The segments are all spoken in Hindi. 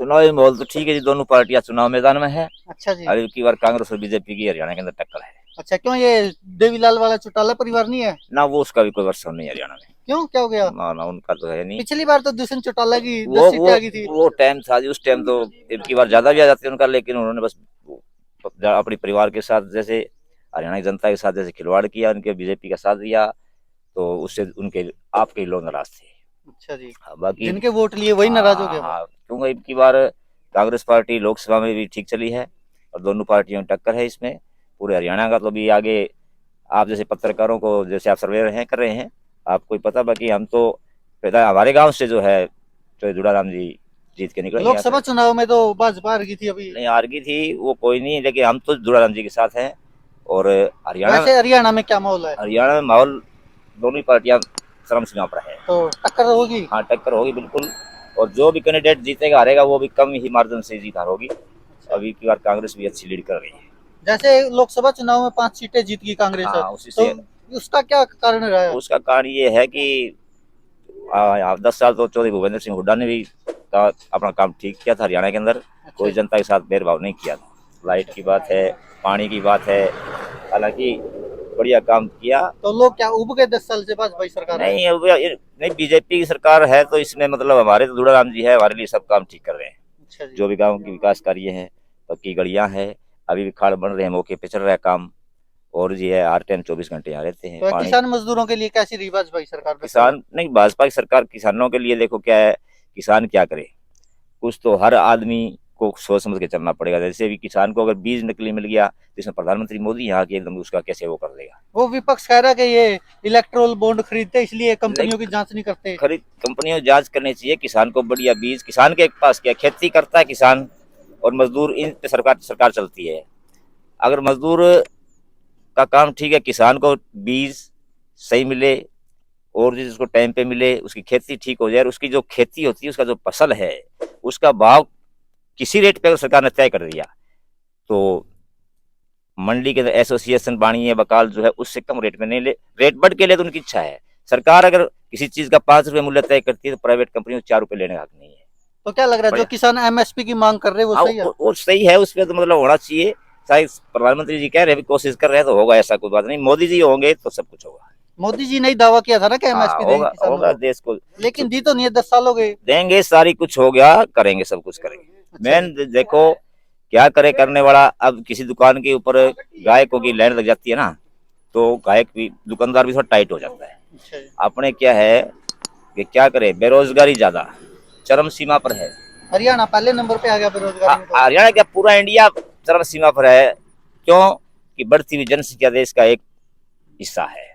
चुनावी माहौल तो ठीक है जी, दोनों पार्टियां चुनाव मैदान में है। अच्छा जी। अब की बार कांग्रेस और बीजेपी की हरियाणा के अंदर टक्कर है। अच्छा, क्यों ये देवीलाल वाला चौटाला परिवार नहीं है? ना वो उसका भी कोई वर्षन नहीं है हरियाणा में। क्यों, क्या हो गया? ना ना उनका तो है नहीं। पिछली बार तो दुष्यंत चौटाला की वो 10 वो सीटें आ गई थी। वो टाइम था जी, उस टाइम तो की बार ज्यादा भी आ जाती है उनका, लेकिन उन्होंने बस अपने परिवार के साथ जैसे हरियाणा की जनता के साथ जैसे खिलवाड़ किया, उनके बीजेपी का साथ दिया, तो उससे उनके आपके लोग नाराज थे। अच्छा जी। हाँ, बाकी जिनके वोट लिए वही नाराज हो हाँ गया वो। हाँ, क्योंकि अब की बार कांग्रेस पार्टी लोकसभा में भी ठीक चली है और दोनों पार्टियों में टक्कर है इसमें। पूरे हरियाणा का तो भी आगे आप जैसे पत्रकारों को जैसे आप सर्वे हैं कर रहे हैं, आपको ही पता, बाकी हम तो पैदा हमारे गांव से जो है तो जुड़ाराम जी जीत के निकले यहाँ से। लोकसभा चुनाव में तो भाजपा हार गई थी अभी। नहीं हार गई थी वो कोई नहीं, लेकिन हम तो जुड़ाराम जी के साथ हैं। और हरियाणा वैसे हरियाणा में क्या माहौल है? हरियाणा में माहौल दोनों ही पार्टियां चरम सीमा पर है। तो टक्कर होगी। हाँ टक्कर होगी बिल्कुल। और जो भी कैंडिडेट जीतेगा हारेगा वो भी कम ही मार्जिन से जीत हार होगी। अच्छा। अभी की बार कांग्रेस भी अच्छी लीड कर रही है। जैसे लोकसभा चुनाव में 5 सीटें जीत गई कांग्रेस, हाँ उसी तो से उसका क्या कारण रहा है? उसका कारण ये है कि 10 साल तो चौधरी भूपेंद्र सिंह हुड्डा ने भी अपना काम ठीक किया था हरियाणा के अंदर। अच्छा कोई जी। जनता के साथ भेदभाव नहीं किया था। लाइट अच्छा। की बात है, पानी की बात है, हालांकि बढ़िया काम किया। तो लोग क्या उब गए 10 साल से भाजपा की सरकार में? नहीं अब नहीं, बीजेपी की सरकार है तो इसमें मतलब हमारे तो जुड़ाराम जी है, हमारे लिए सब काम ठीक कर रहे हैं। अच्छा जी। जो भी गाँव की विकास कार्य है, पक्की गलियां हैं, अभी भी खाड़ बन रहे हैं, मौके पे चल रहा है काम। और ये है हर टाइम 24 घंटे यहाँ रहते हैं तो पानी। किसान मजदूरों के लिए कैसी रही भाजपा की सरकार 10 साल में? किसान नहीं, भाजपा की सरकार किसानों के लिए देखो क्या है, किसान क्या करे, कुछ तो हर आदमी को सोच समझ के चलना पड़ेगा। जैसे भी किसान को अगर बीज नकली मिल गया तो इसमें प्रधानमंत्री मोदी यहाँ के एकदम उसका कैसे वो कर लेगा। वो विपक्ष कह रहा है कि ये इलेक्ट्रोल बॉन्ड खरीदते इसलिए नहीं, कंपनियों की जांच नहीं करते। खरीद कंपनियों की जांच करनी चाहिए, किसान को बढ़िया बीज, किसान के पास क्या खेती करता है किसान और मजदूर, इन पे सरकार सरकार चलती है। अगर मजदूर का काम ठीक है, किसान को बीज सही मिले और जिसको टाइम पे मिले, उसकी खेती ठीक हो जाए और उसकी जो खेती होती है उसका जो फसल है उसका भाव किसी रेट पे अगर सरकार ने तय कर दिया तो मंडी के अंदर एसोसिएशन बाणी है बकाल जो है उससे कम रेट में नहीं ले, रेट बढ़ के ले तो उनकी इच्छा है। सरकार अगर किसी चीज का 5 रुपए मूल्य तय करती है तो प्राइवेट कंपनी को 4 रुपए लेने का हक नहीं है। तो क्या लग रहा है जो बढ़िया। किसान एमएसपी की मांग कर रहे हैं वो हाँ सही है? वो सही है, उसमें तो मतलब होना चाहिए। शायद प्रधानमंत्री जी कह रहे हैं, कोशिश कर रहे हैं तो होगा, ऐसा कोई बात नहीं, मोदी जी होंगे तो सब कुछ होगा। मोदी जी ने ही दावा किया था ना कि हाँ एमएसपी देंगे होगा किसानों होगा को। देश को लेकिन दी तो नहीं है, 10 साल हो गए। देंगे, सारी कुछ हो गया, करेंगे, सब कुछ करेंगे। अच्छा जी। मेन देखो क्या करे करने वाला। अब किसी दुकान के ऊपर गायकों की लाइन लग जाती है ना, तो गायक भी दुकानदार भी थोड़ा टाइट हो जाता है। अच्छा जी। अपने क्या है कि क्या करे, बेरोजगारी ज्यादा चरम सीमा पर है। हरियाणा पहले नंबर पे आ गया बेरोजगारी में तो। हरियाणा क्या पूरा इंडिया चरम सीमा पर है। क्यों कि बढ़ती हुई जनसंख्या देश का एक हिस्सा है।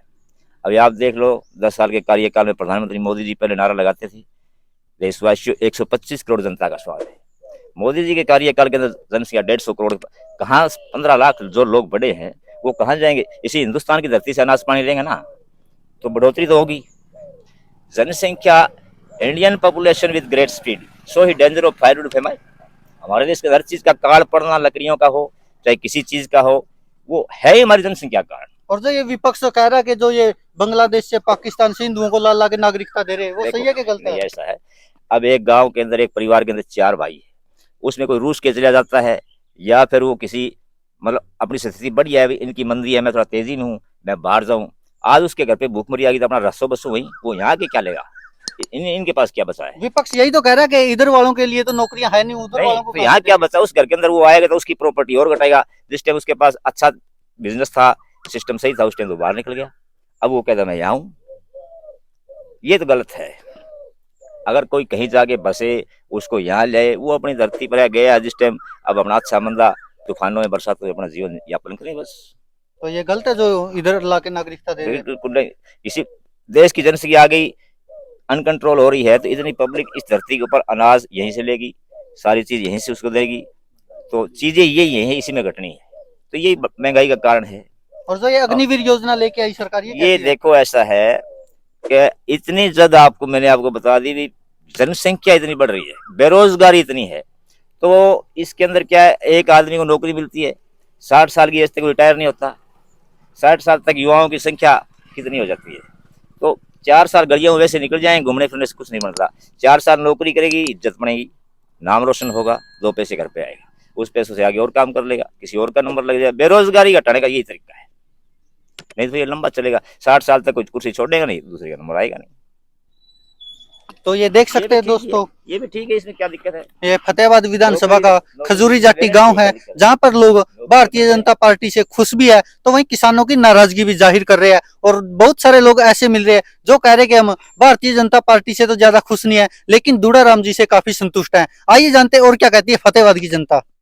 अभी आप देख लो 10 साल के कार्यकाल में प्रधानमंत्री मोदी जी पहले नारा लगाते थे, देशवासियों 125 करोड़ जनता का स्वाद है। मोदी जी के कार्यकाल के अंदर जनसंख्या 150 करोड़, कहाँ 15 लाख जो लोग बड़े हैं वो कहाँ जाएंगे। इसी हिंदुस्तान की धरती से अनाज पानी लेंगे ना तो बढ़ोतरी तो होगी। जनसंख्या, Indian population with great speed, so he danger of fire famine. हमारे देश के हर चीज का काल पड़ना, लकड़ियों का हो चाहे किसी चीज का हो, वो है ही हमारी जनसंख्या का कारण। और जो ये विपक्ष कह रहा है कि जो ये बांग्लादेश से पाकिस्तान से हिंदुओं को ला ला के नागरिकता दे रहे हैं, वो देखो सही है कि गलत नहीं है? ऐसा है, अब एक गांव के अंदर एक परिवार के अंदर 4 भाई है, उसमें कोई रूस के चला जाता है या फिर वो किसी मतलब अपनी स्थिति बढ़िया है, इनकी मंदी है, मैं थोड़ा तेजी में हूँ, मैं बाहर जाऊं, आज उसके घर पे भूखमरी आ गई तो अपना रसो बसो वही, वो यहाँ के क्या लेगा, इनके पास क्या बचा है। विपक्ष यही तो कह रहा है कि इधर वालों के लिए तो नौकरियां है नहीं, उधर नहीं वालों को तो कहाँ यहाँ से क्या देंगे? बचा, उस घर के अंदर वो आएगा तो उसकी प्रॉपर्टी और घटाएगा। जिस टाइम उसके पास अच्छा बिजनेस था, सिस्टम सही था, उस टाइम तो बाहर निकल गया, अब वो कहता मैं यहाँ हूँ, ये तो गलत है। अगर कोई कहीं जाके बसे, उसको यहाँ ले, वो अपनी धरती पर गया जिस टाइम, अब अपना अच्छा मंदा तूफानों में बरसात में अपना जीवन यापन करें बस। तो ये गलत है जो इधर ला के नागरिकता दे रहे हैं। बिल्कुल नहीं। इसी देश की जनसंख्या आ गई, अनकंट्रोल हो रही है तो इतनी पब्लिक इस धरती के ऊपर अनाज यहीं से लेगी, सारी चीज यहीं से उसको देगी, तो चीजें यही है इसी में घटनी है, तो यही महंगाई का कारण है। और जो ये और अग्निवीर योजना लेके आई सरकार, ये ये कैसी है? देखो ऐसा है कि इतनी ज्यादा आपको मैंने आपको बता दी भी, जनसंख्या इतनी बढ़ रही है, बेरोजगारी इतनी है, तो इसके अंदर क्या है, एक आदमी को नौकरी मिलती है, 60 साल की एज तक रिटायर नहीं होता, 60 साल तक युवाओं की संख्या कितनी हो जाती है, तो 4 साल गलियों में वैसे निकल जाएंगे, घूमने फिरने से कुछ नहीं बनता। 4 साल नौकरी करेगी, इज्जत बनेगी, नाम रोशन होगा, 2 पैसे घर पे आएगा, उस पैसों से आगे और काम कर लेगा, किसी और का नंबर लग जाए। बेरोजगारी घटाने का यही तरीका है, नहीं तो ये लंबा चलेगा। 60 साल तक कुछ कुर्सी छोड़ेगा नहीं, दूसरे का नंबर आएगा नहीं। तो ये देख ये सकते भी हैं ठीक है, दोस्तों, ये भी ठीक है, इसमें क्या दिक्कत है। ये फतेहाबाद विधानसभा का नौकरी खजूरी जाटी नौकरी गांव है, ठीक है। जहां पर लोग भारतीय जनता पार्टी से खुश भी है, तो वहीं किसानों की नाराजगी भी जाहिर कर रहे हैं। और बहुत सारे लोग ऐसे मिल रहे हैं जो कह रहे हैं कि हम भारतीय जनता पार्टी से तो ज्यादा खुश नहीं है, लेकिन दूड़ाराम जी से काफी संतुष्ट हैं। आइए जानते हैं और क्या कहती है फतेहाबाद की जनता।